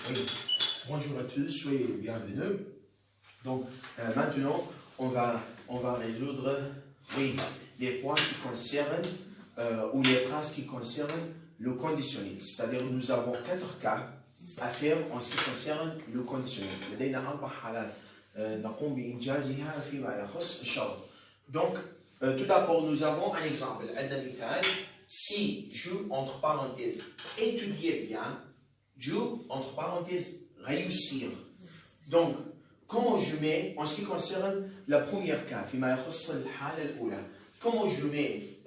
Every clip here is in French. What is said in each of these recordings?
Oui. Bonjour à tous, soyez les bienvenus. Donc, maintenant, on va résoudre, les points qui concernent, ou les phrases qui concernent le conditionnel. C'est-à-dire, nous avons 4 cas à faire en ce qui concerne le conditionnel. لدينا 4 حالات نقوم بإنجازها فيما يخص الشرط. Donc, tout d'abord, nous avons un exemple. Si je, entre parenthèses, étudier bien, je, entre parenthèses, réussir. Donc, comment je mets, en ce qui concerne la première cas, comment je mets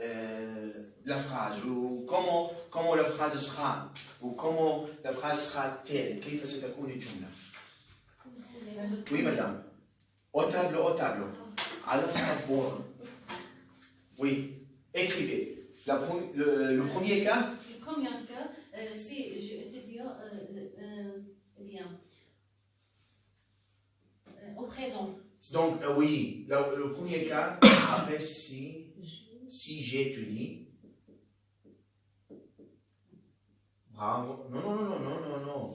la phrase, ou comment la phrase sera, ou comment la phrase sera telle, oui, madame. Au tableau. À la savoir. Oui, écrivez. Le premier cas. Le premier cas, c'est, je vais te dire, au présent. Donc, oui, le premier cas, après, si j'étudie. Bravo. Non.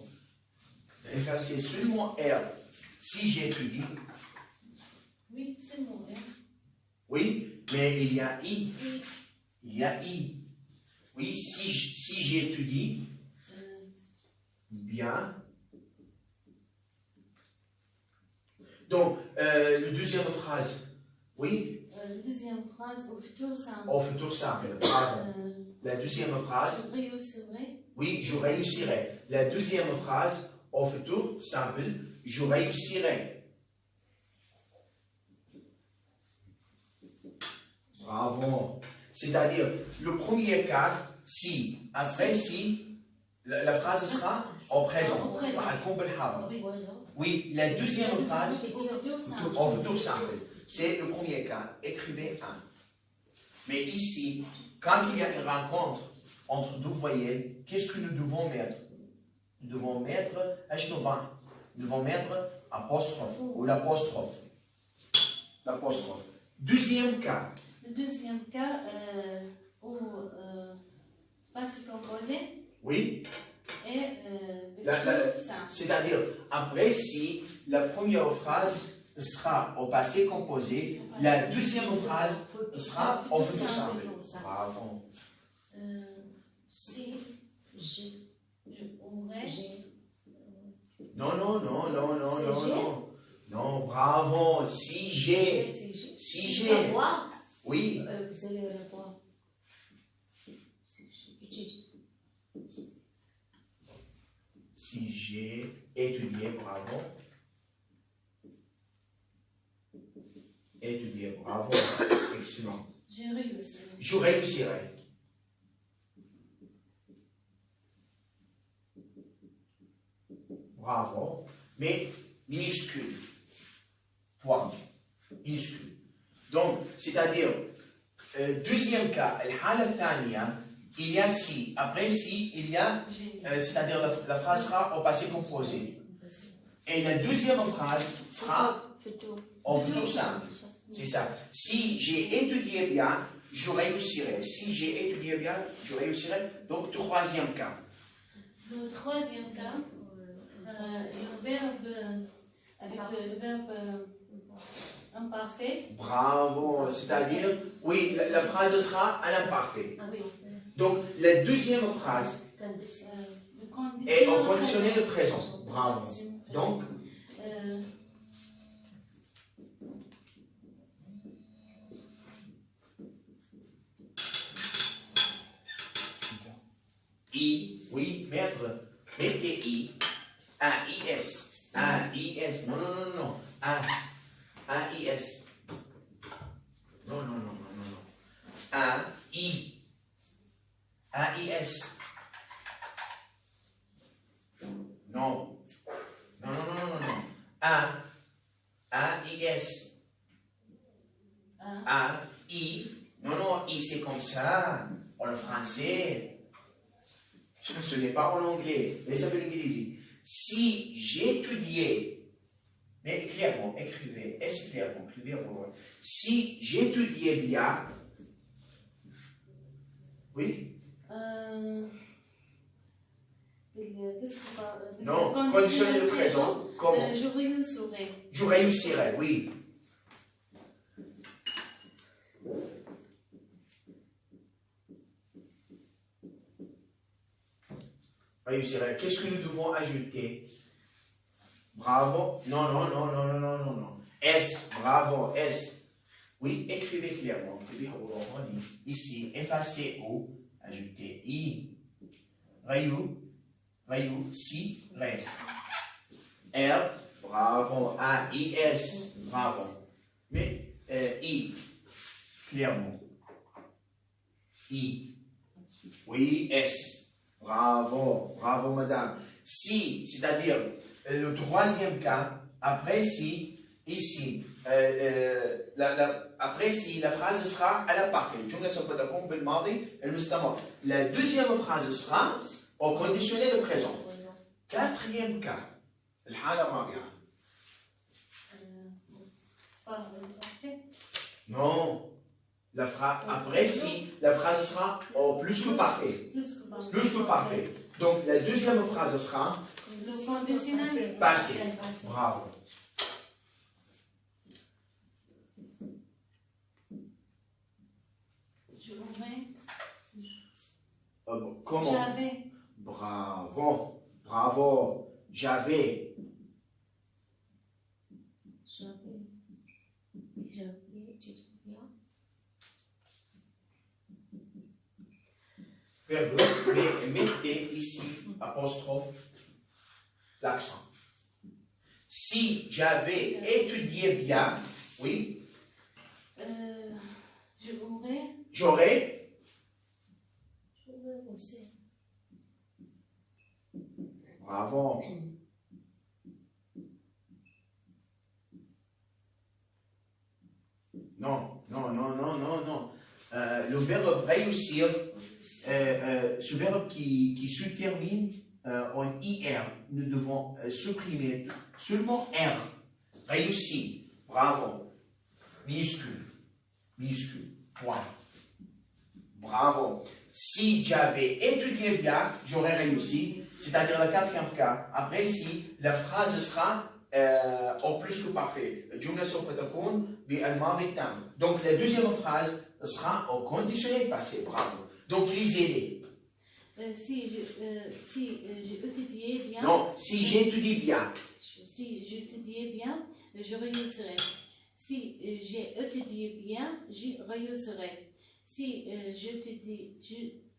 Effacez seulement R. Si j'étudie. Oui, c'est mon R. Oui, mais il y a I. Il y a I. Oui, si j'étudie bien. Donc, la deuxième phrase. Oui. La deuxième phrase, au futur simple. Au futur simple. Bravo. La deuxième phrase. Je réussirai. Oui, je réussirai. La deuxième phrase, au futur simple, je réussirai. Bravo. C'est-à-dire, le premier cas, si. Après, si, la phrase sera au présent. Oui, la deuxième phrase, au futur simple. C'est le premier cas. Écrivez un. Mais ici, quand il y a une rencontre entre deux voyelles, qu'est-ce que nous devons mettre? Nous devons mettre Nous devons mettre apostrophe ou l'apostrophe. Deuxième cas. Le deuxième cas, au passé composé. Oui. Et c'est-à-dire, après, si la première phrase sera au passé composé, la deuxième phrase sera au futur simple. Bravo. Si je pourrais. Non, bravo. Si j'ai. Oui. Vous allez le voir. Si j'ai étudié, bravo. Excellent. Je réussirai. Bravo. Mais minuscule. Point. Minuscule. Donc, c'est-à-dire, deuxième cas, il y a si. Après si, il y a, c'est-à-dire la phrase sera au passé composé. Et la deuxième phrase sera au futur simple. C'est ça. Si j'ai étudié bien, je réussirai. Si j'ai étudié bien, je réussirai. Donc, troisième cas. Le troisième cas, le verbe, avec le verbe imparfait. Bravo. C'est-à-dire, oui, la phrase sera à l'imparfait. Ah oui. Donc, la deuxième phrase est en conditionnel de présent. Bravo. Donc, I, oui, maître, mettez I, A-I-S, A-I-S, non, A-I-S, non, A-I, A-I-S, non, A-I-S, A-I, non, I c'est comme ça, en français. Ce n'est pas en anglais, mais ça veut dire si j'étudiais, mais clairement, écrivez, clairement. Si j'étudiais bien, oui. Non, conditionner le présent. Comme je réussirai. je réussirai, oui. Réussirai. Qu'est-ce que nous devons ajouter? Bravo. Non, non, non, non, non, non, non, non. S, bravo, S. Oui, écrivez clairement. Ici, effacez O, ajoutez I. Rayou, rayou, si, reste. R, bravo. A, I, S, bravo. Mais, I, clairement. I. Oui, S. Bravo, bravo madame. Si, c'est-à-dire le troisième cas, après si, ici, après si, la phrase sera à la parfaite. La deuxième phrase sera au conditionnel le présent. Quatrième cas, non. Après si, la phrase sera au plus que parfait. Plus que parfait. Donc la deuxième phrase sera Le conditionnel. passé. Bravo. Comment? J'avais. Bravo. Bravo. J'avais. Verbe, mais mettez ici, apostrophe, l'accent. Si j'avais étudié bien, oui, j'aurais aussi. Bravo. Non, non, non, non, non, non. Le verbe réussir, ce verbe qui se termine en IR, nous devons supprimer seulement R. Réussi. Bravo. Minuscule. Minuscule. Point. Bravo. Si j'avais étudié bien, j'aurais réussi. C'est-à-dire le quatrième cas. Après, si la phrase sera au plus que parfait. Donc, la deuxième phrase sera au conditionnel passé. Bravo. Donc, lisez-les. Si j'ai étudié bien. Non, si j'étudie bien. Si j'étudiais bien, je réussirai. Si j'ai étudié bien, je réussirai. Si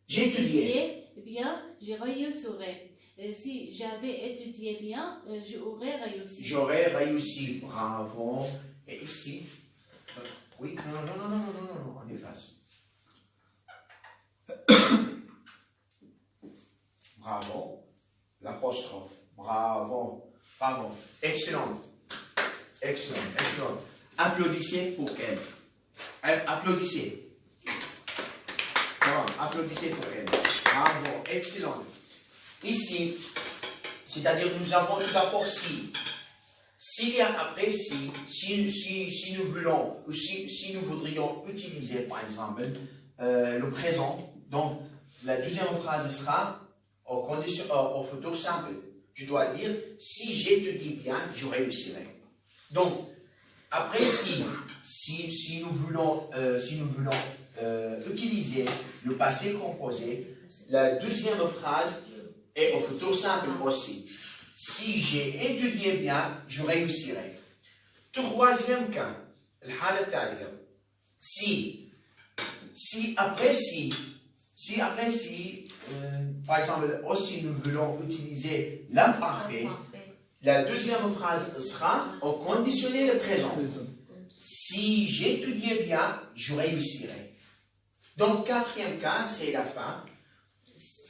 j'étudiais bien, je réussirai. Si j'avais étudié bien, j'aurais réussi. J'aurais réussi. Bravo. Et ici, oui, non, non, non, non, non, non, non, on efface. Bravo. L'apostrophe. Bravo. Bravo. Excellent. Excellent. Excellent. Applaudissez pour elle. Applaudissez. Bon, applaudissez pour elle. Bravo. Excellent. Ici, c'est-à-dire nous avons tout d'abord si. S'il y a après si nous voulons, ou si nous voudrions utiliser par exemple le présent, donc la deuxième phrase sera au futur simple. Je dois dire si j'étudie bien, je réussirai. Donc après si nous voulons utiliser le passé composé, la deuxième phrase est au futur simple aussi. Si j'ai étudié bien, je réussirai. Troisième cas, si après par exemple, aussi nous voulons utiliser l'imparfait, la deuxième phrase sera au conditionnel présent. Si j'étudiais bien, je réussirai. Donc, quatrième cas, c'est la fin.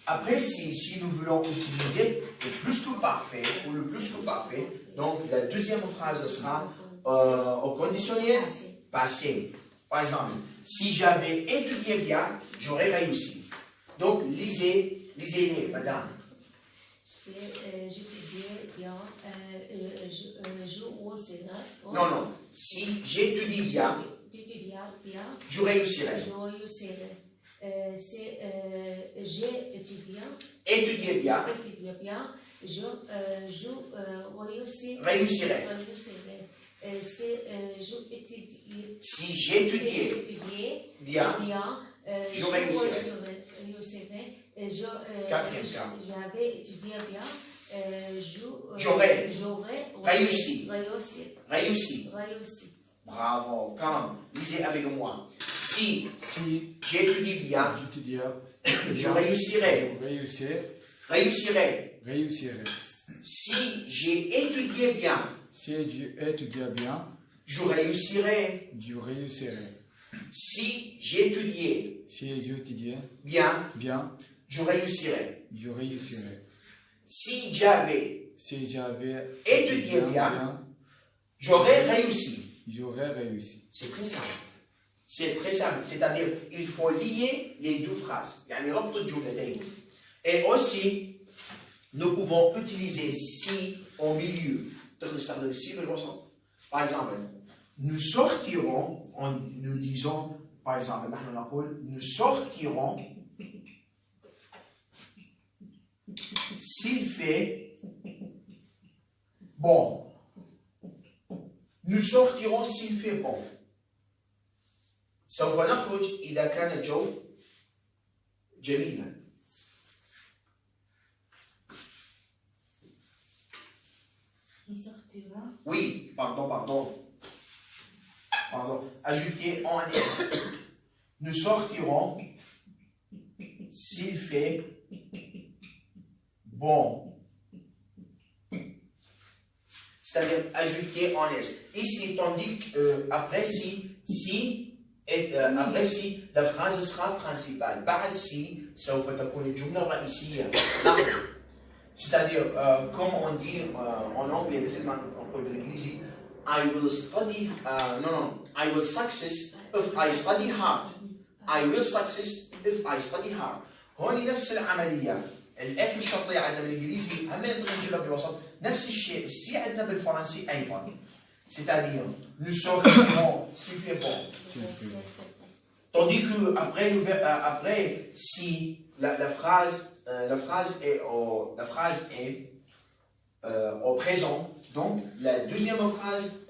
Après, si nous voulons utiliser le plus que parfait, ou le plus que parfait, donc la deuxième phrase sera au conditionnel passé. Par exemple, si j'avais étudié bien, j'aurais réussi. Donc, lisez-les, madame. J'étudiais bien, je réussirai. Non, non. Si j'étudie bien, je réussirai. Si j'ai étudié, étudier bien, étudier bien, je réussirai. réussirai. Je étudier. Si j'étudiais Étudier bien, bien, je réussirai. réussirai. Quatrième cas. J'avais étudié bien, J'aurais réussi. réussi. Bravo, quand lisez avec moi. Si j'étudie bien, je réussirai. Réussirai. Si j'ai étudié bien, je réussirai. Si j'étudiais bien, je réussirai. Si j'avais étudié bien, j'aurais réussi. C'est très simple. C'est très simple. C'est-à-dire, il faut lier les deux phrases. يعني ربط الجملتين. Et aussi, nous pouvons utiliser si au milieu. Par exemple, nous sortirons, nous disons, par exemple, nous sortirons s'il fait bon. Nous sortirons s'il fait bon. سوف نخرج إذا كان الجو جميلا. Oui, pardon. Ajoutez en S. Nous sortirons s'il fait bon. C'est-à-dire ajouter en S. Ici, tandis qu'après après si, la phrase sera principale. بعد si, سوف تكون الجملة الرئيسية. C'est-à-dire, comme on dit en anglais, مثل ما نقول بالإنجليزي, I will study, I will success if I study hard. I will success if I study hard. هون نفس العملية. الاف الشرطية عندنا بالإنجليزي هم نبغى نجيبها بالوسط. نفس الشيء السي عندنا بالفرنسي أيضا. C'est-à-dire, nous sortirons s'il fait bon. Tandis que après si la phrase est au présent, donc la deuxième phrase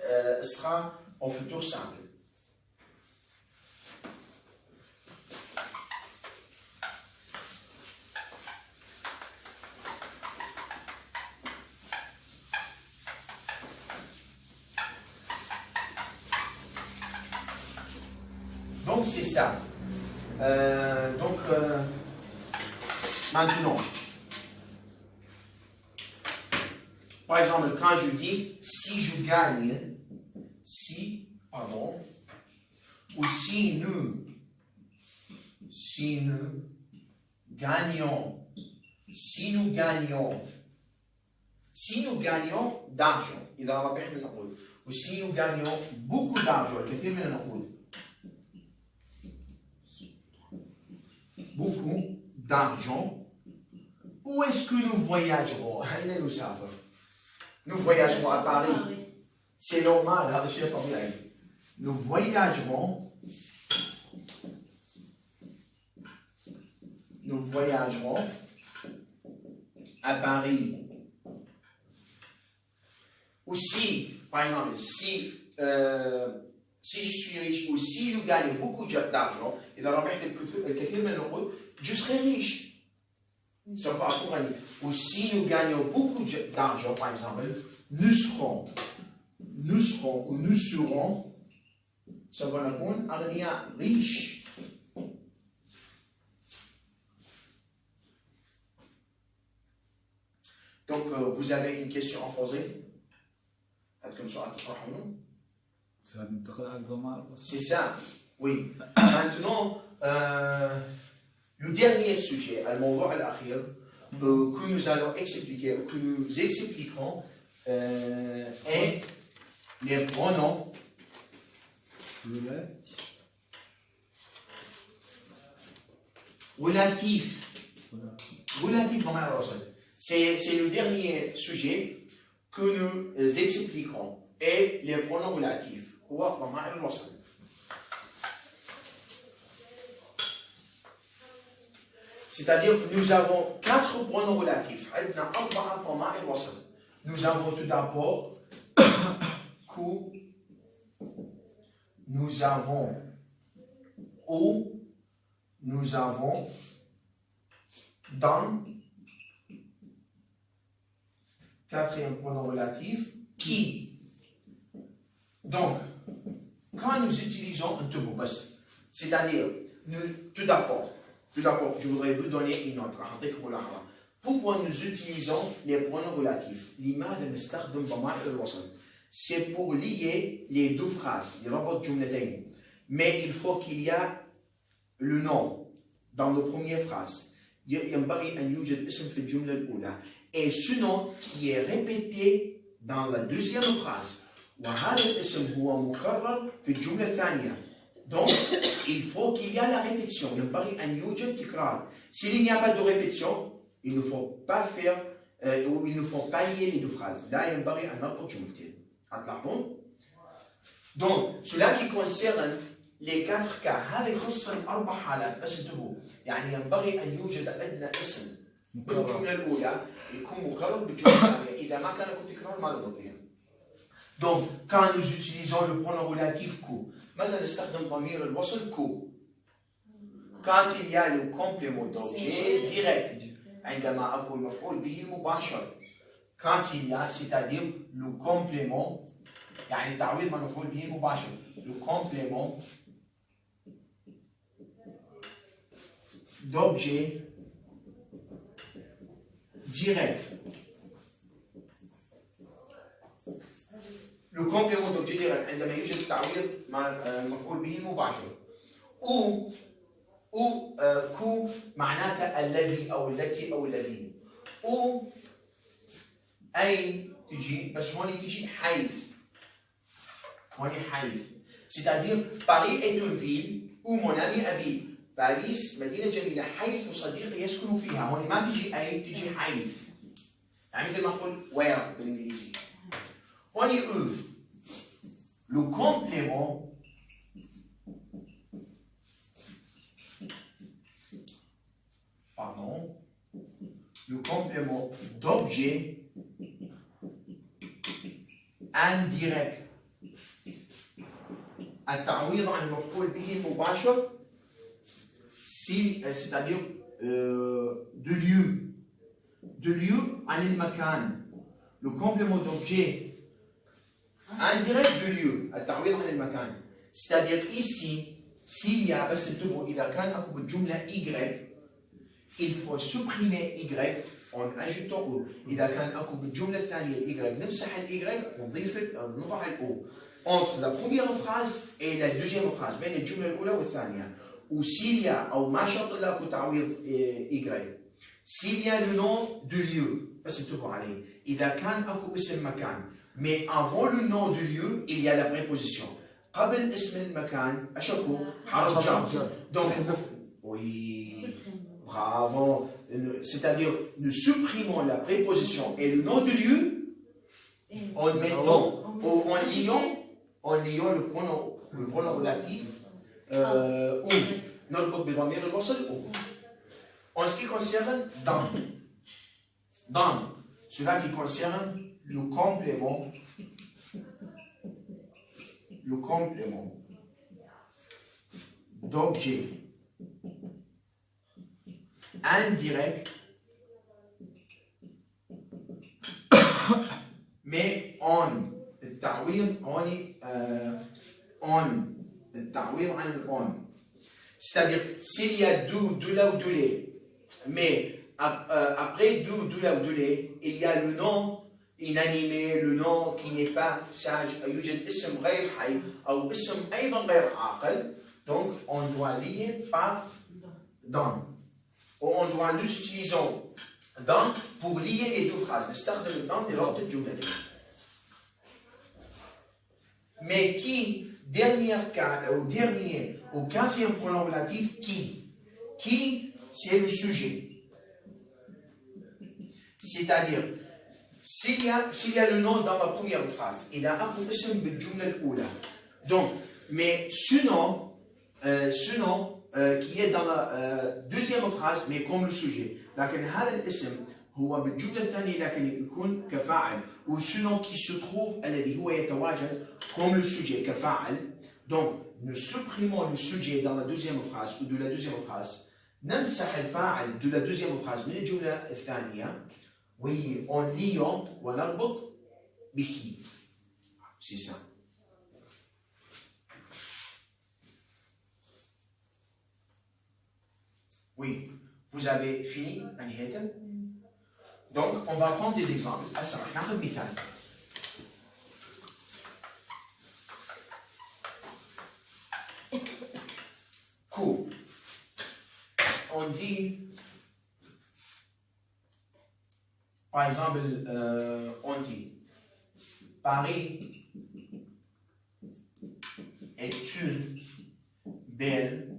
sera au futur simple. Donc c'est ça. Maintenant, par exemple, quand je dis si je gagne, ou si nous gagnons d'argent, ou si nous gagnons beaucoup d'argent, beaucoup d'argent, où est-ce que nous voyagerons? Nous voyagerons à Paris. C'est normal, nous voyagerons à Paris. Ou si, par exemple, si je suis riche ou si je gagne beaucoup d'argent, je serai riche. Ça va accompagner. Ou si nous gagnons beaucoup d'argent, par exemple, nous serons, ou nous serons, ça va accompagner riche. Donc, vous avez une question à poser? C'est ça, oui. Maintenant, le dernier sujet, que nous allons expliquer, que nous expliquerons, est les pronoms relatifs. C'est le dernier sujet que nous expliquerons. Et les pronoms relatifs. C'est-à-dire que nous avons 4 pronoms relatifs. Nous avons tout d'abord ku, nous avons ou, nous avons dans, 4e pronom relatif, qui. Donc, quand nous utilisons un tubu, c'est-à-dire, tout d'abord, je voudrais vous donner une autre. Pourquoi nous utilisons les pronoms relatifs? C'est pour lier les deux phrases, mais il faut qu'il y ait le nom dans la première phrase. Et ce nom qui est répété dans la deuxième phrase. Donc, il faut qu'il y ait la répétition. S'il n'y a pas de répétition, il ne faut pas faire, ou il ne faut pas lier les deux phrases. Là, il y a donc, cela qui concerne les 4 cas, هذا يخص ال4 حالات بس انتبهوا، يعني ينبغي أن يوجد عندنا اسم بالجملة الأولى يكون مكرر بالجملة الثانية، إذا ما كان يكون تكرار ما نضبط بها. Donc, quand nous utilisons le pronom relatif ku, maintenant نستخدم ضمير الوصل ku. Quand il y a le complément d'objet direct, عندما أقول مفعول به مباشر. Quand il y a, c'est-à-dire le complément, يعني تعويض ما مفعول به مباشر. Le complément d'objet direct. Le complément d'objet direct عندما يوجد تعويض مفعول به مباشر. ou كو معناتها الذي او التي او الذين. ou أين تجي بس هون تجي حيث. هون حيث. C'est-à-dire Paris est une ville où mon ami habite. باريس مدينة جميلة حيث صديقي يسكن فيها. هون ما تجي أين تجي حيث. يعني مثل ما نقول where بالإنجليزي. هون où. Le complément le complément d'objet indirect. التعويض عن المفعول به مباشر c'est-à-dire de lieu عن المكان. Le complément d'objet indirect de lieu التعويض عن المكان. C'est-à-dire ici s'il y a بس انتبهوا إذا كان أكو بالجملة y il faut supprimer y en ajoutant o. إذا كان أكو بالجملة الثانية y نمسح ال y ونضيف نضع ال o. Entre la première phrase et la deuxième phrase بين الجملة الأولى والثانية. Ou s'il y a أو ما شرط له أكو تعويض y. S'il y a le nom de lieu بس انتبهوا عليه. إذا كان أكو اسم مكان mais avant le nom du lieu il y a la préposition. قبل اسم المكان أشكو حرف جر. Donc oui. Bravo. C'est-à-dire, nous supprimons la préposition et le nom du lieu en mettant, en liant le pronom relatif ou. En ce qui concerne dans, cela qui concerne le complément d'objet indirect, mais on التعويض التعويض عن on. C'est-à-dire s'il y a de là ou de les, mais après de là ou de les, il y a le nom inanimé, le nom qui n'est pas sage. يوجد اسم غير حي أو اسم أيضا غير عاقل. Donc on doit lier par dans. On doit nous utilisons dans pour lier les deux phrases, le start de dans et l'autre de jumla. Mais qui, dernier cas, au quatrième pronom relatif, qui, c'est le sujet. C'est-à-dire, s'il y a le nom dans la première phrase, il a un ism bil jumla al-oula. Donc, mais ce nom qui est dans la deuxième phrase mais comme le sujet. لكن هذا الاسم هو بالجملة الثانية لكن يكون كفاعل وشنو qui se trouve الذي هو يتواجد comme le sujet كفاعل. Donc nous supprimons le sujet dans la deuxième phrase ou de la deuxième phrase. نمسح الفاعل de la deuxième phrase من الجملة الثانية ونليه ونربط بكي. C'est ça. Oui, vous avez fini, Aniheta? Donc, on va prendre des exemples. ناخذ مثال. Cool. On dit, par exemple, on dit, Paris est une belle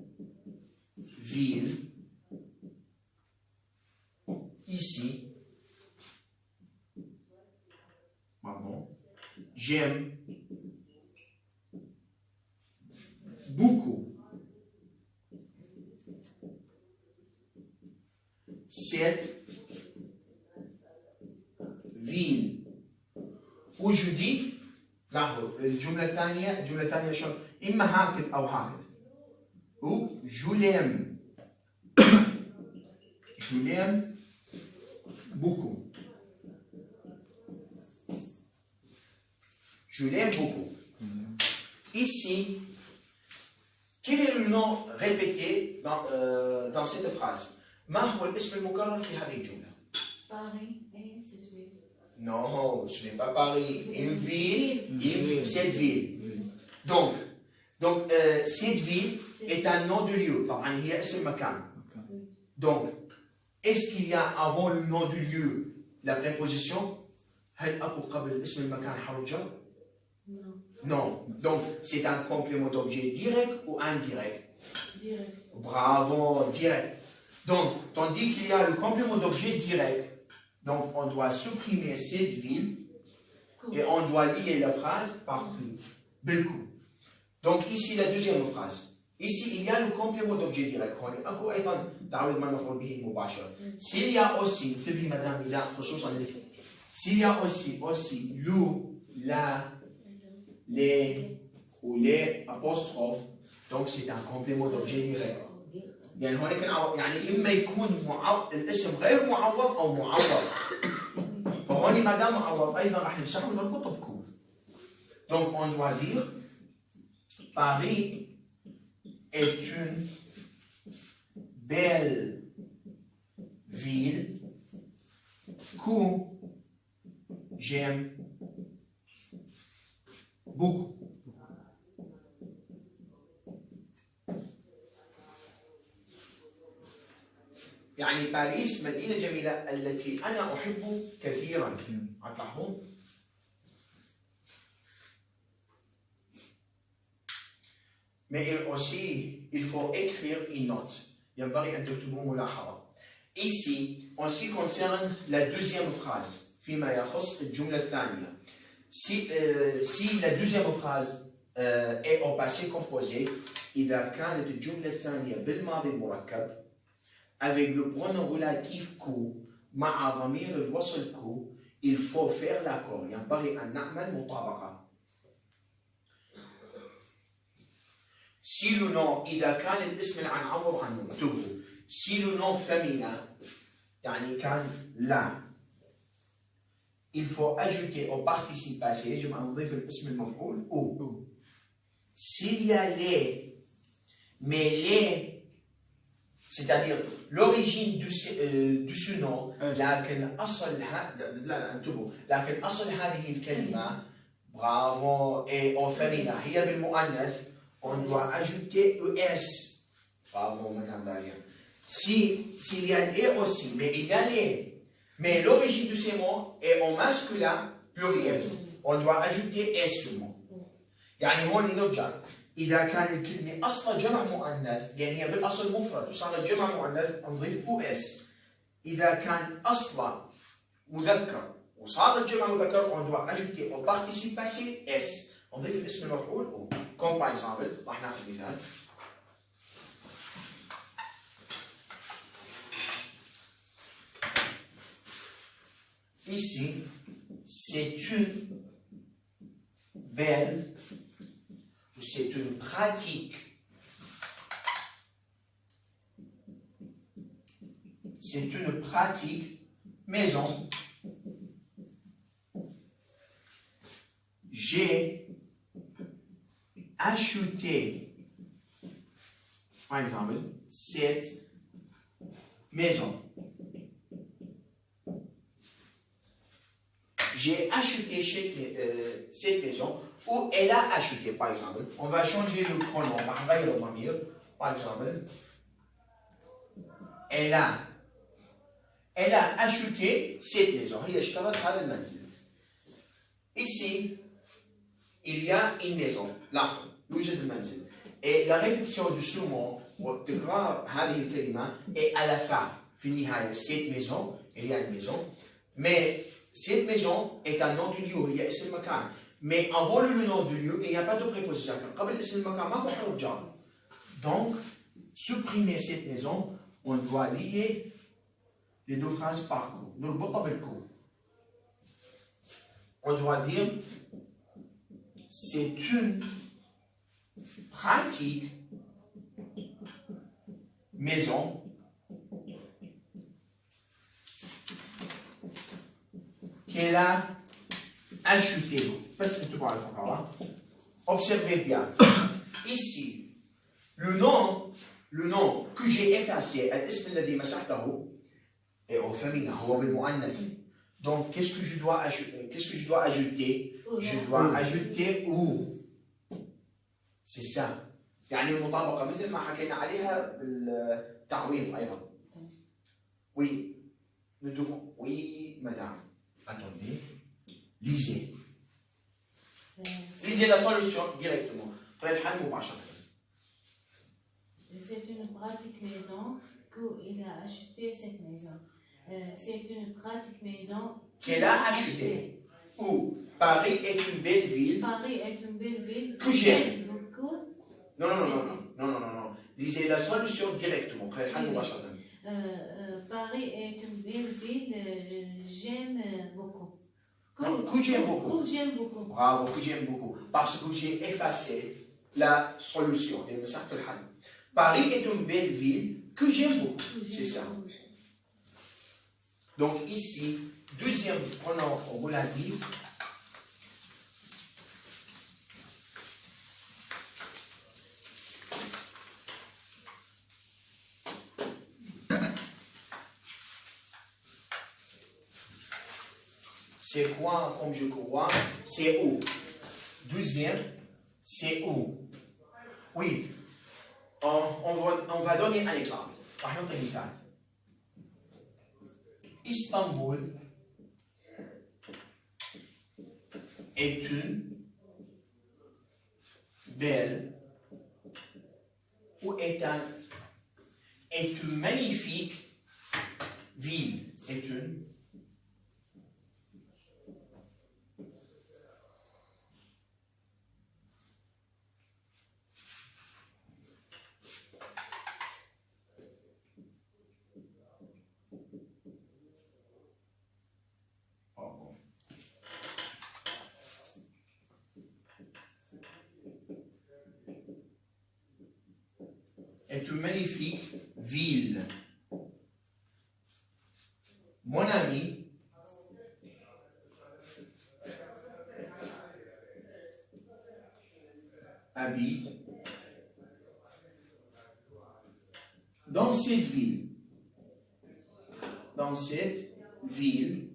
ville. Ici, pardon, j'aime beaucoup cette ville. Où je dis, الجملة الثانية شو؟ إما هكذا أو هكذا. Ou je l'aime. Je l'aime beaucoup. Je l'aime beaucoup. Ici, quel est le nom répété dans cette phrase? ما هو الاسم المكرر في هذه الجملة؟ Paris et cette ville. Non, ce n'est pas Paris. Une ville, cette ville. Donc cette ville est un nom de lieu. طبعا هي اسم مكان. Donc, est-ce qu'il y a avant le nom du lieu la préposition? هل أكو قبل اسم المكان حرف جر؟ Non. Donc, c'est un complément d'objet direct ou indirect? Direct. Bravo, direct. Donc, tandis qu'il y a le complément d'objet direct, donc on doit supprimer cette ville et on doit lier la phrase par بالكو. Donc, ici la deuxième phrase. Ici, il y a le complément d'objet direct. أكو أيضا تعويض ما المفعول به مباشر. S'il y a aussi, انتبهي مدام إلى خصوصا s'il y a aussi le, la, les ou les apostrophes, donc c'est un complément d'objet direct. يعني هونيك يعني إما يكون الاسم غير معوض أو معوض. فهوني ما دام معوض أيضا راح نمسحه ونربطه بكون. Donc on doit dire Paris est une belle ville que j'aime beaucoup. يعني باريس مدينة جميلة التي أنا أحب كثيرا. أطلعهم. Mais aussi, il faut écrire une note. ينبغي أن تكتبوا ملاحظة. Ici, en ce qui concerne la deuxième phrase, فيما يخص الجملة الثانية. Si la deuxième phrase est au passé composé, إذا كانت الجملة الثانية بالماضي المركب avec le pronom relatif كو مع ضمير الوصل كو, il faut faire l'accord. ينبغي أن نعمل مطابقة. Si le nom إذا كان الاسم اللي نعوض عنه اكتبوا. Si le nom féminin يعني كان لا, il faut ajouter au participe passé, يجب أن نضيف الاسم المفعول أو. S'il y a les, mais les, c'est-à-dire l'origine de ce nom, لكن أصل هذه الكلمة bravo et au féminin هي بالمؤنث, on doit ajouter ES. Bravo, madame Dalia. S'il y a les aussi, mais il y a les. Mais l'origine de ces mots est en masculin pluriel. On doit ajouter S sur le mot. يعني هون نرجع. إذا كان الكلمة أصلا جمع مؤنث, يعني هي بالأصل مفرد وصارت جمع مؤنث, نضيف OS. إذا كان أصلا مذكر وصارت جمع مذكر, on doit ajouter au participe passé S. نضيف الاسم المفعول O. Comme par exemple, راح ناخذ مثال. ici, c'est une belle, ou c'est une pratique. C'est une pratique maison. J'ai acheté, par exemple, cette maison. J'ai acheté cette maison, ou elle a acheté, par exemple. On va changer le pronom. Par exemple, elle a acheté cette maison. Ici, il y a une maison. Là, et la répétition du sous-mot, est à la fin. Cette maison, il y a une maison. Mais cette maison est un nom du lieu. Mais avant le nom du lieu, il n'y a pas de préposition. Donc, supprimer cette maison, on doit lier les deux phrases par coup. On doit dire c'est une pratique maison qu'elle a acheté. Observez bien. Ici, le nom que j'ai effacé, est au féminin. Donc, qu'est-ce que je dois ajouter? Je dois ajouter ou. C'est ça. يعني المطابقة مثل ما حكينا عليها بالتعويض أيضا. Oui, nous devons. Oui, madame. Attendez. Lisez. Lisez la solution directement. C'est une pratique maison qu'il a acheté cette maison. C'est une pratique maison qu'elle a achetée. Ou Paris est une belle ville. Paris est une belle ville que j'aime beaucoup. Non. Lisez la solution directement. Paris est une belle ville, j'aime beaucoup. Que j'aime beaucoup. Que j'aime beaucoup. Bravo, que j'aime beaucoup. Parce que j'ai effacé la solution. Paris est une belle ville que j'aime beaucoup. C'est ça. Donc ici, deuxième pronom relatif. C'est quoi comme je crois? C'est où? Deuxième, c'est où? Oui, on va donner un exemple. Par exemple, Istanbul est une belle ou est une magnifique ville. Est une magnifique ville. Mon ami habite dans cette ville. Dans cette ville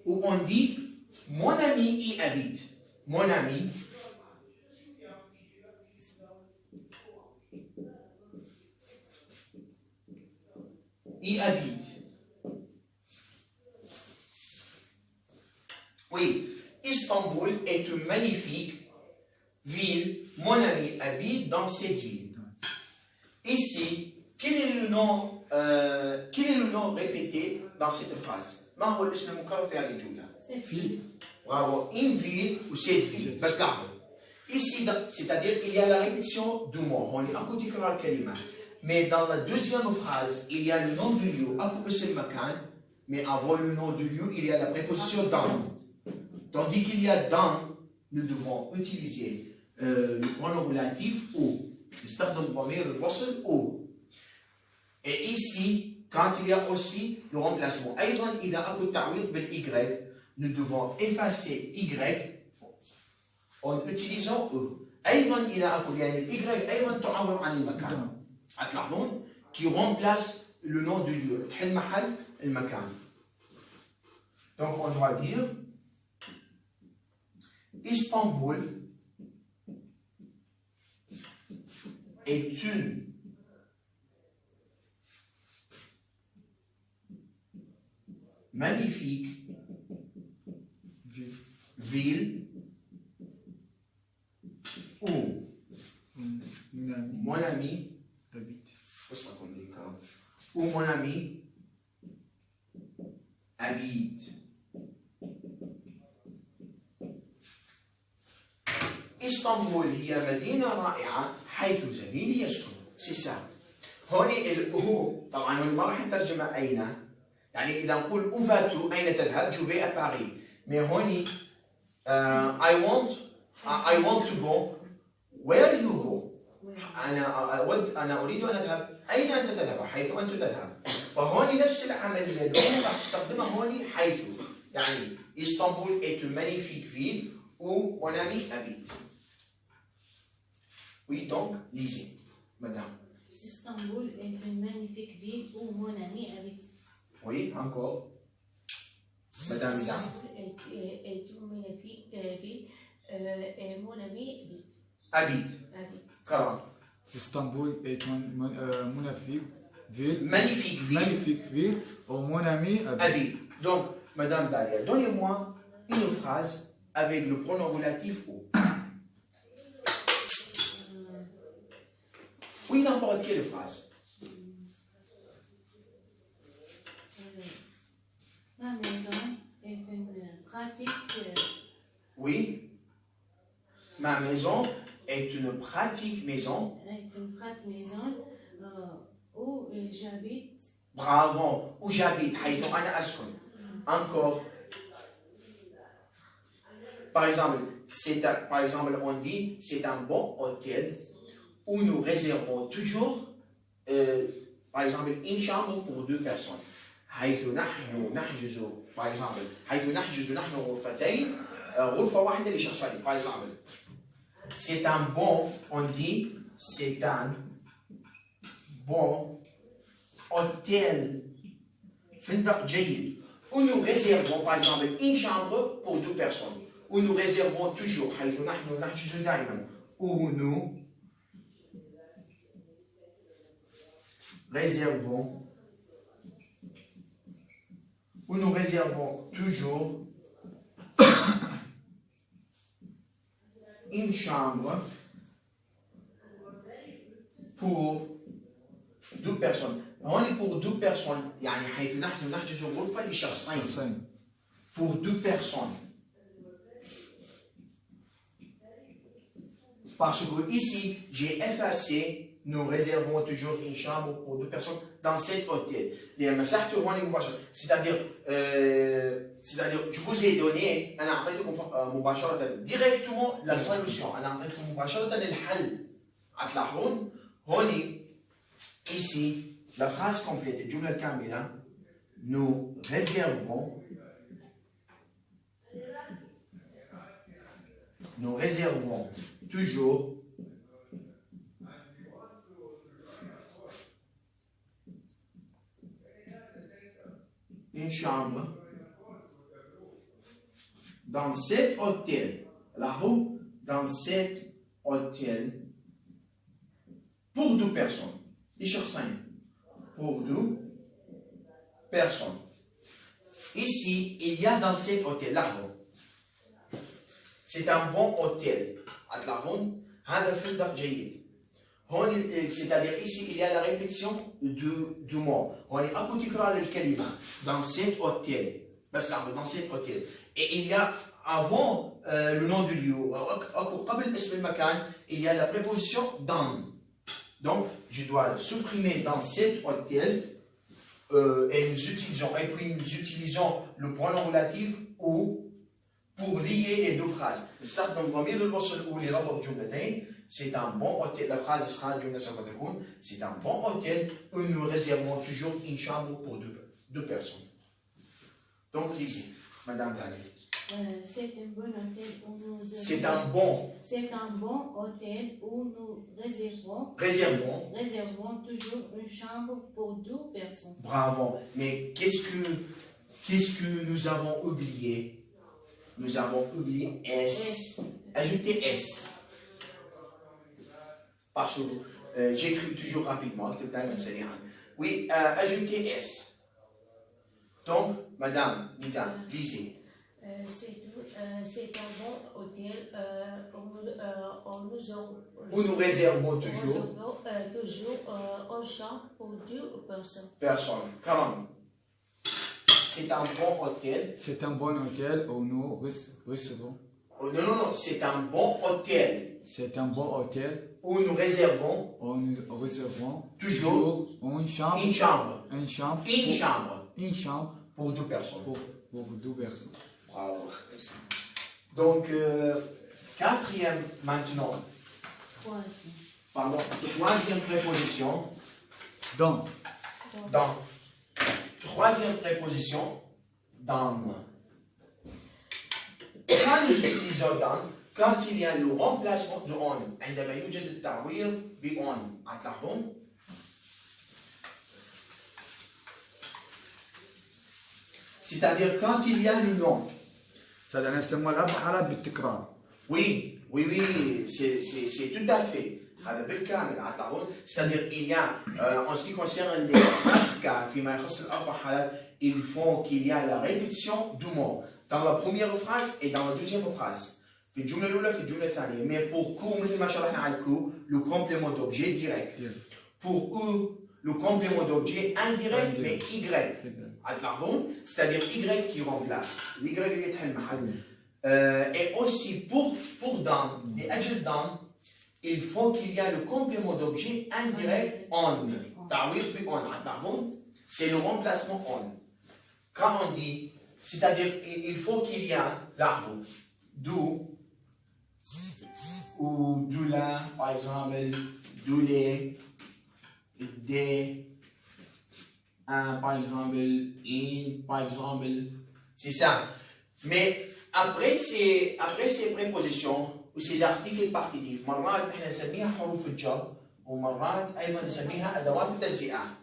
où on dit mon ami y habite. Mon ami y habite. Oui, Istanbul est une magnifique ville. Mon ami habite dans cette ville. Ici, quel est le nom répété dans cette phrase? ما هو الاسم المكرر في هذه الجملة؟ Cette ville. Bravo, une ville ou cette ville. بس لاحظوا. Ici, c'est-à-dire il y a la répétition du mot. On est à côté de la kalima. Mais dans la deuxième phrase, il y a le nom du lieu. أكو اسم مكان mais avant le nom du lieu, il y a la préposition dans. Tandis qu'il y a dans, nous devons utiliser le pronom relatif au. نستخدم ضمير الوصل au. Et ici, quand il y a aussi le remplacement, أيضا إذا أكو تعويض بالY, nous devons effacer Y en utilisant E. أيضا إذا أكو يعني الY أيضا تعوض عن المكان. هتلاحظون qui remplace le nom du lieu. تحل محل المكان. Donc on doit dire Istanbul est une magnifique ville où mon ami habite. Où mon ami habite. اسطنبول هي مدينة رائعة حيث زميلي يسكن. سي سا. هوني هو طبعا هون ما راح نترجمها أين. يعني إذا نقول أوفاتو أين تذهب؟ جو في باريس. مي هوني I want to go. Where you go? أنا أريد أن أذهب. أين أنت تذهب؟ حيث أنت تذهب. فهوني نفس العملية اللي راح تستخدمها هوني حيث. يعني اسطنبول est une magnifique ville où mon ami habite. Oui, donc, lisez, madame. Istanbul est une magnifique ville où mon ami habite. Oui, encore. Madame, Istanbul est une magnifique ville et mon ami habite. Habite. Karam. Istanbul est une magnifique ville où mon ami habite. Donc, madame Dalia, donnez-moi une phrase avec le pronom relatif au. Oui, n'importe quelle phrase. Ma maison est une pratique. Oui. Ma maison est une pratique maison. Est une pratique maison où j'habite. Bravo. Où j'habite. حيث أنا أسكن. Encore. Par exemple, on dit c'est un bon hôtel où nous réservons toujours, par exemple, une chambre pour 2 personnes. حيث نحن نحجز, par exemple, حيث نحجز نحن غرفتين, غرفة واحدة لشخصين. Par exemple, c'est un bon, on dit c'est un bon hôtel. فندق جيد. Où nous réservons, par exemple, une chambre pour 2 personnes. Où nous réservons toujours, حيث نحن نحجز دائما, où nous réservons toujours une chambre pour 2 personnes. هون pour 2 personnes, يعني حيث نحن نحجز غرفة لشخصين. Pour 2 personnes. Parce que ici, j'ai effacé, nous réservons toujours une chambre pour 2 personnes dans cet hôtel. C'est-à-dire, je vous ai donné, directement la solution. Ici, la phrase complète, nous réservons toujours une chambre dans cet hôtel. Dans cet hôtel pour 2 personnes. Pour 2 personnes. Ici, il y a dans cet hôtel. C'est un bon hôtel. C'est-à-dire ici, il y a la répétition du mot. Dans cet hôtel. Dans cet hôtel. Et il y a avant le nom du lieu, il y a la préposition dans. Donc, je dois supprimer dans cet hôtel et puis nous utilisons le pronom relatif ou pour lier les deux phrases. C'est un bon hôtel, la phrase sera c'est un bon hôtel où nous réservons toujours une chambre pour deux personnes. Donc lisez, Madame Dali. C'est un bon hôtel où nous C'est un bon hôtel où nous réservons toujours une chambre pour 2 personnes. Bravo. Mais qu'est-ce que nous avons oublié? Nous avons oublié S. Ajoutez S. Parce que j'écris toujours rapidement. Oui, ajoutez S. Donc, Madame Nida, lisez. C'est un bon hôtel Où nous réservons toujours une chambre pour 2 personnes. Karam. C'est un bon hôtel. C'est un bon hôtel où nous recevons. Oh, non, c'est un bon hôtel. C'est un bon hôtel où nous réservons toujours une chambre. Une chambre pour 2 personnes. Pour 2 personnes. Bravo. Donc, quatrième maintenant. Troisième préposition. Dans. Troisième préposition. Dans. Quand nous utilisons dans, quand il y a le remplacement de on, عندما يوجد التعويض بon, هتلاحظون؟ C'est-à-dire quand il y a le nom. هذا نسموها حالات بالتكرار. Oui, c'est tout à fait. هذا بالكامل هتلاحظون. C'est-à-dire il y a en ce qui concerne les cas فيما يخص الأربع حالات, il faut qu'il y a la répétition du mot dans la première phrase et dans la deuxième phrase. في الجملة الأولى في الجملة الثانية. Mais pour كو مثل ما شرحنا على الكو, le complément d'objet direct. Pour eux, le complément d'objet indirect mais Y. C'est-à-dire Y qui remplace. Y qui est et aussi pour dans, les adjectifs dans, il faut qu'il y ait le complément d'objet indirect on. C'est le remplacement on. Quand on dit, c'est-à-dire il faut qu'il y ait l'arbre d'où ou d'où là, par exemple, d'où les, des, un, par exemple, in, par exemple, c'est ça. Mais après ces prépositions ou ces articles partitifs, مرات احنا نسميها حروف الجر ومرات ايضا نسميها ادوات التجزئه.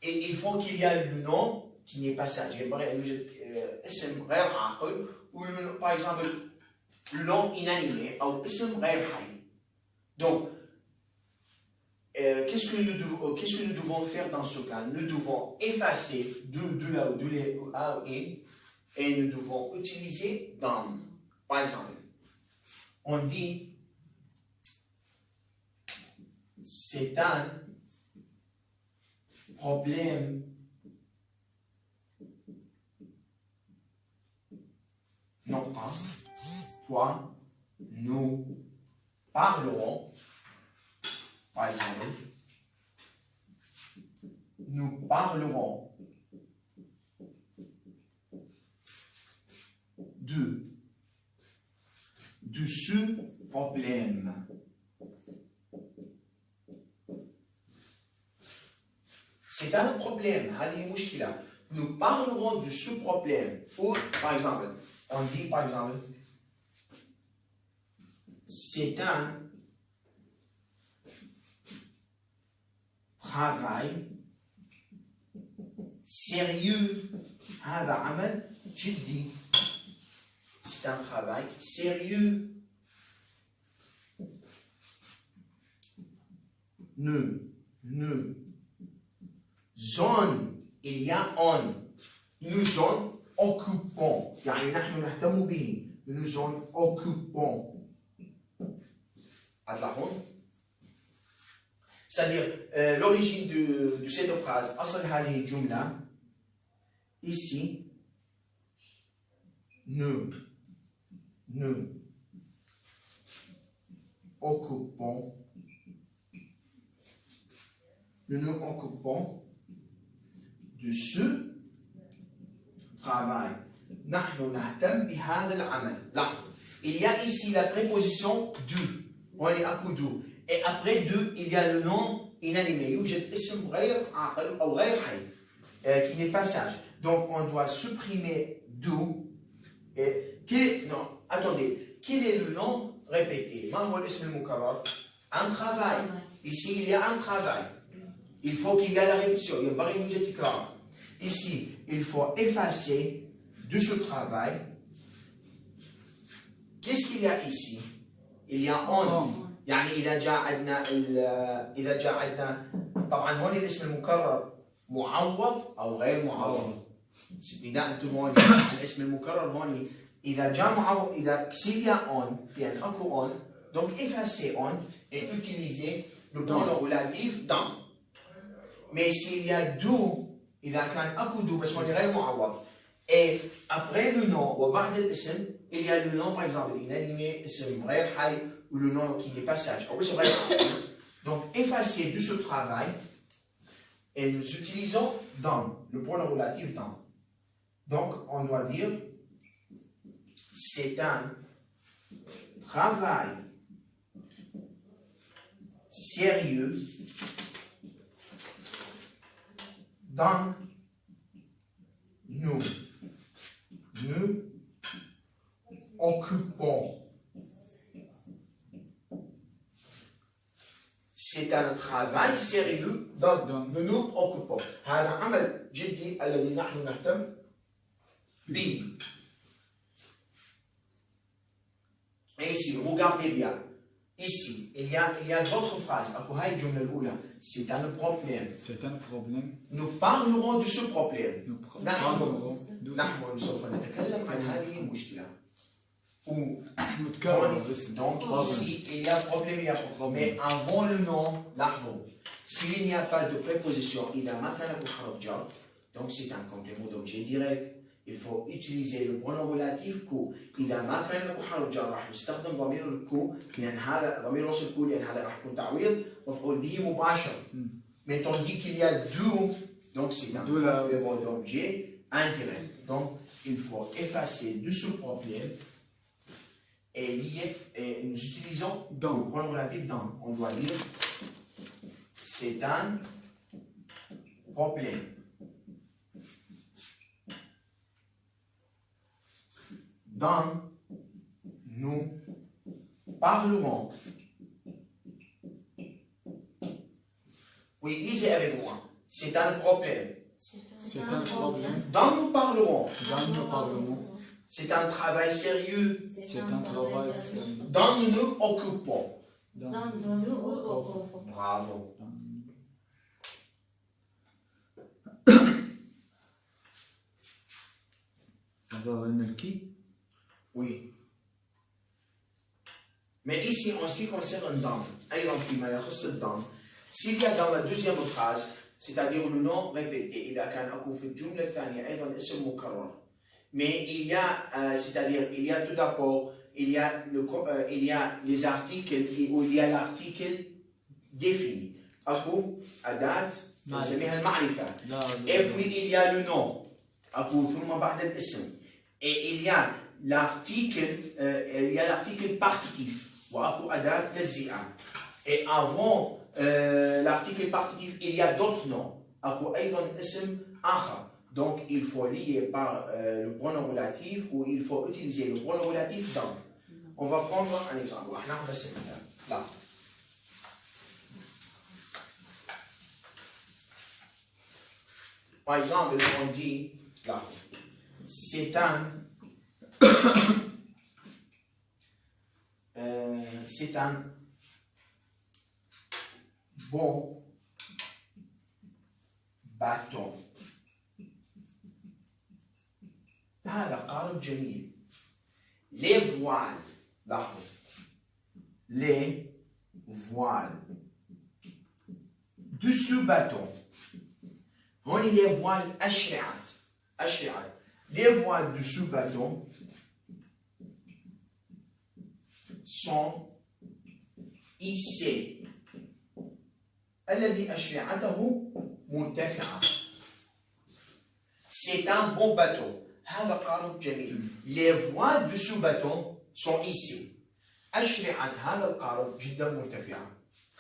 Et il faut qu'il y ait le nom qui n'est pas sage. ينبغي ان يوجد اسم غير عاقل ou par exemple le nom inanimé ou اسم غير حي. Donc qu'est-ce que nous devons faire dans ce cas? Nous devons effacer de là où les a ou in et nous devons utiliser dans. Par exemple, on dit c'est un problème non pas quoi nous parlerons. Par exemple, nous parlerons de ce problème. C'est un problème. Nous parlerons de ce problème. Ou, par exemple, on dit par exemple, c'est un travail sérieux. هذا عمل جدي. C'est un travail sérieux. Zone, il y a on. Nous en occupons. يعني نحن نهتم به. Nous en occupons. هتلاحظون؟ C'est-à-dire, l'origine de cette phrase, أصل هذه الجملة, ici, nous occupons de ce travail. نحن نهتم بهذا العمل. Là, il y a ici la préposition de. On est à coup de. Et après de, il y a le nom inanimé. يوجد اسم غير عاقل أو غير حي qui n'est pas sage. Donc on doit supprimer de. Non, attendez. Quel est le nom répété? ما هو الاسم المكرر? Un travail. Ici, il y a un travail. Il faut qu'il y ait la répétition. ينبغي يوجد تكرار. Ici, il faut effacer de ce travail. Qu'est-ce qu'il y a ici? Il y a on. يعني إذا جاء عندنا طبعا هون الاسم المكرر معوض أو غير معوض. نداء انتم الاسم المكرر هون إذا جاء معوض إذا s'il y a on bien أكو on donc effacer on et utiliser le pronom relatif dans. Mais s'il y a do إذا كان أكو do بس هون غير معوض et après le nom وبعد الاسم il y a le nom par exemple inanimé اسم غير حي ou le nom qui n'est pas sage. Donc effacer de ce travail et nous utilisons dans le pronom relatif dans. Donc on doit dire c'est un travail sérieux dans nous occupons. C'est un travail sérieux dont nous nous occupons. هذا عمل جدي الذي نحن نهتم به. Et ici, regardez bien. Ici, il y a d'autres phrases. C'est un problème. C'est un problème. Nous parlerons de ce problème. Nous parlerons نحن سوف نتكلم عن هذه المشكلة. Donc ici, il y a un problème, il y a un problème. Mais avant le nom, l'avant. S'il n'y a pas de préposition, donc c'est un complément d'objet direct. Il faut utiliser le pronom relatif كو. إذا ما كان له حرف جر راح نستخدم ضمير الكو لأن هذا ضمير وصل الكو لأن هذا راح يكون تعويض مفعول به مباشر. Mais tandis qu'il y a do, donc c'est un complément d'objet indirect. Donc il faut effacer de ce problème et nous utilisons dans le pronom relatif dans. On doit dire c'est un problème. Dans nous parlerons. Oui, lisez avec moi. C'est un problème. C'est un problème. Dans nous parlerons. Dans nous parlerons. C'est un travail sérieux. C'est un travail sérieux. Dans nous nous occupons. Dans nous occupons. Bravo. Ça va venir qui? Oui. Mais ici, en ce qui concerne dans, s'il y a dans la deuxième phrase, c'est-à-dire le nom répété, mais il y a, c'est-à-dire, il y a tout d'abord, il y a les articles où il y a l'article défini. Et puis il y a le nom. Et il y a l'article partitif. Et avant l'article partitif, il y a d'autres noms. Donc il faut lier par le pronom relatif ou il faut utiliser le pronom relatif dans. On va prendre un exemple. Là. Par exemple, on dit là, c'est un bon bâton. هذا قارب جميل. Les voiles. لاحظوا. Les voiles de ce bâton. هون les voiles أشرعت. Les voiles de ce bâton sont hissées. الذي أشرعته مرتفعة. c'est un bon bateau. هذا قارب جميل. Les voiles de ce bateau sont ici. أشرعة هذا القارب جدا مرتفعة.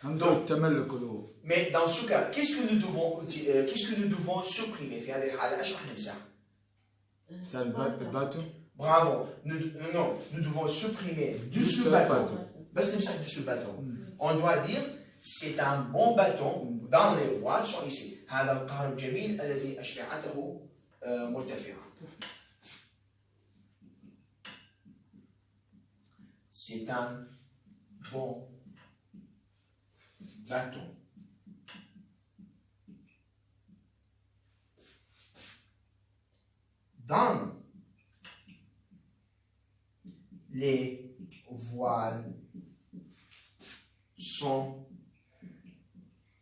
همزة التملك هو. Mais dans ce cas, qu'est-ce que nous devons supprimer في هذه الحالة؟ ايش راح نمسح؟ C'est le bateau. Bravo. Nous devons supprimer de ce bateau. بس نمسح de ce bateau. On doit dire c'est un bon bateau dans les voiles sont ici. هذا القارب جميل الذي أشرعته مرتفعة. C'est un bon bateau. Dans les voiles sont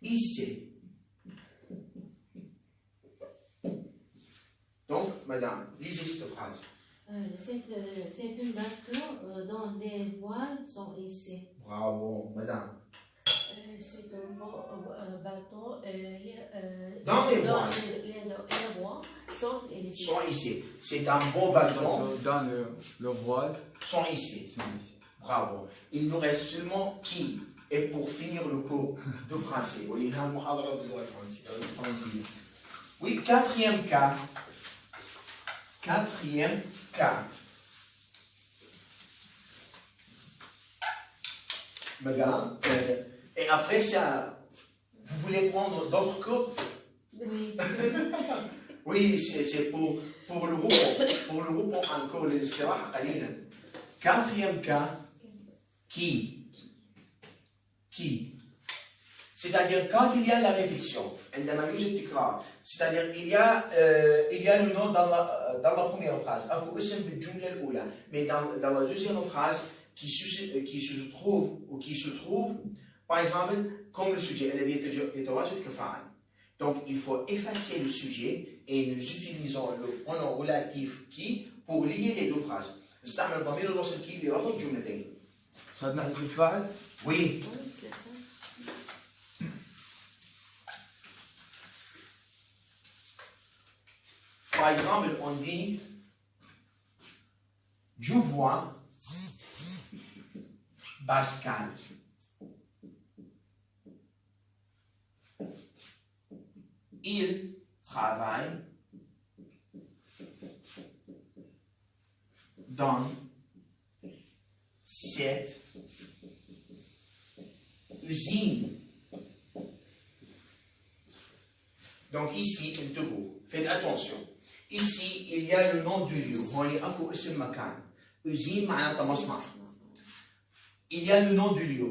hissées. Donc, madame, lisez cette phrase. C'est un bateau dont les voiles sont ici. Bravo, madame. C'est un bateau Dans les voiles. Les voiles sont ici. Sont ici. C'est un bon bateau. Dans le voile. Sont ici. Bravo. Il nous reste seulement qui. Et pour finir le cours de français. Oui, quatrième cas. Quatrième cas. Madame, et après ça, vous voulez prendre d'autres cours? Oui. Oui, c'est pour le repos. Pour le repos encore, l'istiraha qalilan. Quatrième cas, qui? C'est-à-dire quand il y a la répétition, c'est-à-dire il y a le nom dans la première phrase, mais dans la deuxième phrase qui se trouve, par exemple, comme le sujet, donc il faut effacer le sujet et nous utilisons le pronom relatif qui pour lier les deux phrases. نستعمل ضمير الوصل كي لربط الجملتين. صار نحذف الفاعل؟ Oui. Par exemple, on dit je vois Pascal. Il travaille dans cette usine. Donc ici, faites attention. Ici, il y a le nom du lieu. Usine معناتها مصنع. Il y a le nom du lieu.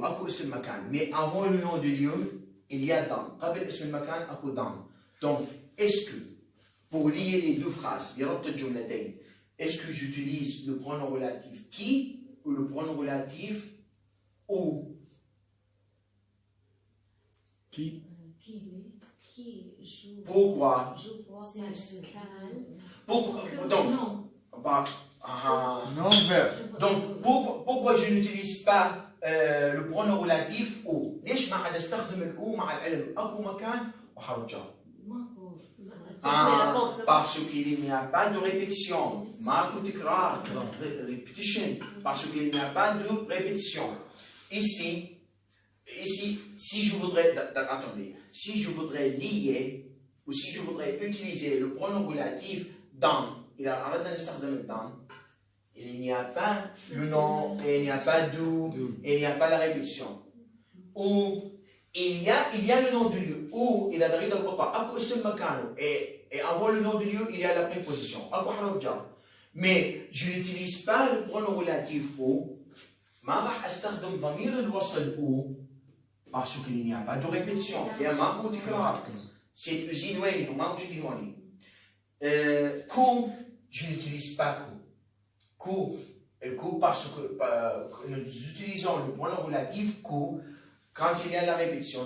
Mais avant le nom du lieu, il y a dans. قبل اسم المكان أكو dans. Donc, est-ce que, pour lier les deux phrases, est-ce que j'utilise le pronom relatif qui ou le pronom relatif où? Qui? Pourquoi? Non, verbe. Donc, pourquoi je n'utilise pas le pronom relatif où? ليش ما عاد استخدم الأو مع العلم؟ أكو مكان وحرف جر. Parce qu'il n'y a pas de répétition. Repetition. Parce qu'il n'y a pas de répétition. Ici, si je voudrais, attendez, si je voudrais lier, ou si je voudrais utiliser le pronom relatif dans, il n'y a pas le nom, et il n'y a pas d'où, et il n'y a pas la répétition. Ou, il y a le nom du lieu. Ou, il y a et avant le nom du lieu, il y a la préposition. Mais je n'utilise pas le pronom relatif ou. ما راح استخدم ضمير الوصل او parce qu'il n'y a pas de répétition. Il y a ماكو تكرار. Cette usine وين ما موجود هوني. Coup, je n'utilise pas coup. Coup parce que nous utilisons le pronom relatif coup quand il y a la répétition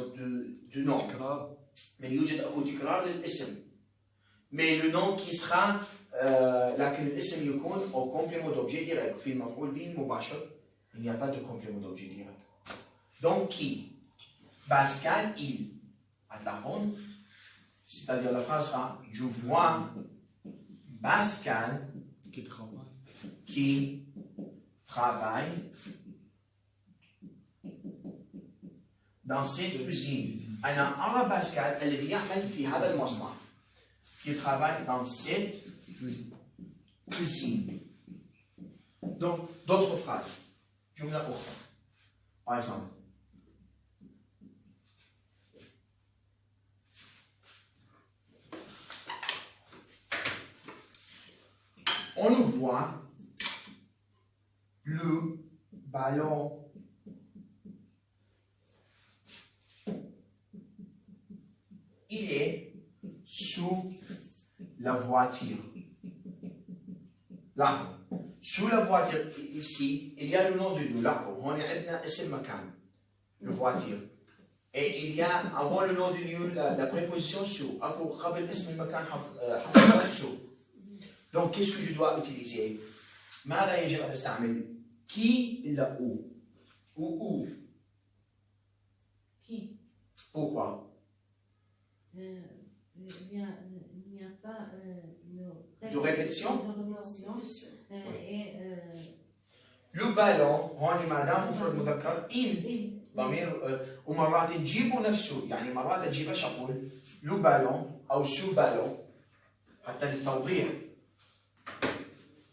du nom. Mais يوجد أكو تكرار للاسم. Mais le nom qui sera لكن الاسم يكون au complément d'objet direct في المفعول به المباشر. Il n'y a pas de complément d'objet direct. Donc qui? Pascal, il. C'est-à-dire la phrase sera je vois Pascal Qui travaille. qui travaille dans cette cuisine. أنا أرى باسكال الذي يعمل في هذا المصنع. Qui travaille dans cette cuisine. Donc, d'autres phrases. جملة أخرى. Par exemple. On nous voit le ballon il est sous la voiture. لاحظوا sous la voiture ici il y a le nom de Dieu. لاحظوا هون عندنا اسم مكان le voiture et il y a avant le nom de Dieu la préposition sous. أكو قبل اسم المكان حرف sous. Donc qu'est-ce que je dois utiliser؟ ماذا يجب أن أستعمل؟ qui إلا où Qui? Pourquoi? Il n'y a pas de répétition. Et Le ballon هون ما دام مفرد مذكر il ضمير ومرات تجيبه نفسه يعني مرات تجيبه ايش اقول؟ لو بالون او سو بالون حتى للتوضيح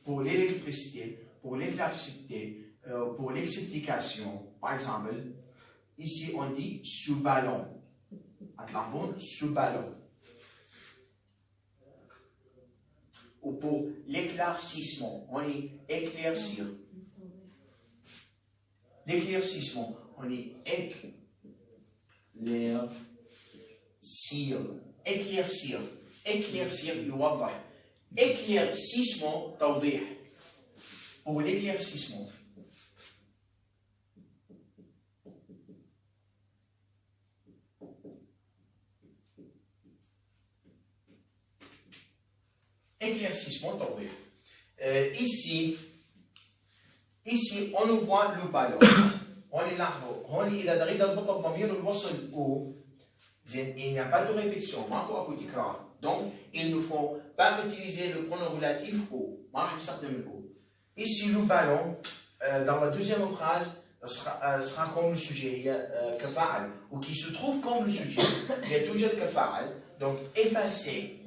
pour l'électricité, pour l'électricité, pour l'explication. Par exemple, ici on dit sous ballon. Attention, sous ballon. Ou pour l'éclaircissement, on dit éclaircir. L'éclaircissement, on dit éclaircir. Éclaircir. Éclaircir, يوضح. Éclaircissement, توضيح. Pour l'éclaircissement. Éclaircissement, توضيح. Ici, on nous voit le ballon. هون لاحظوا هون إذا نريد نربط الضمير الوصل أو il n'y a pas de répétition, ماكو تكرار. Donc, il ne faut pas utiliser le pronom relatif au. Ici, le ballon, dans la deuxième phrase, sera comme le sujet, il y a kafa'al, ou qui se trouve comme le sujet. Il y a toujours kafa'al, donc effacer.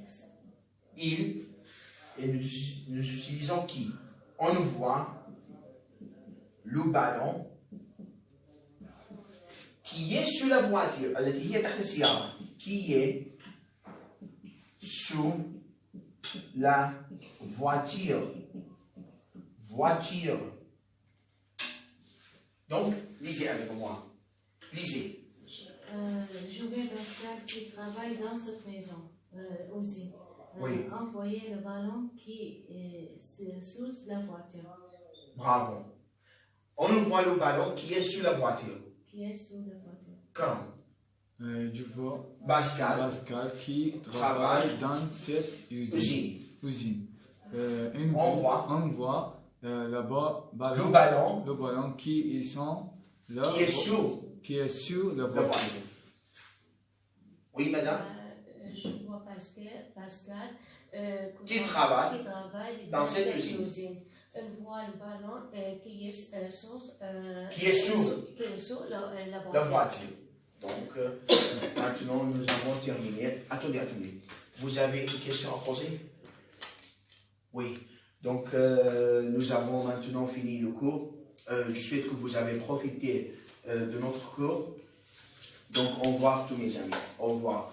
Il, et nous utilisons qui? On nous voit le ballon qui est sous la voiture, qui est sous la voiture. Voiture. Donc, lisez avec moi. Lisez. Je vais Pascal qui travaille dans cette maison aussi. Oui. Envoyer le ballon qui est sous la voiture. Bravo. On nous voit le ballon qui est sous la voiture. Qui est sous la voiture. Quand? Je vois Pascal qui travaille dans cette usine. On voit là-bas le ballon qui est sur la voiture. Oui, madame. Je vois Pascal Qui travaille dans cette usine. On voit le ballon qui est sous la voiture. Donc, maintenant, nous avons terminé. Attendez. Vous avez une question à poser? Oui. Donc, nous avons maintenant fini le cours. Je souhaite que vous avez profité de notre cours. Donc, au revoir tous mes amis. Au revoir.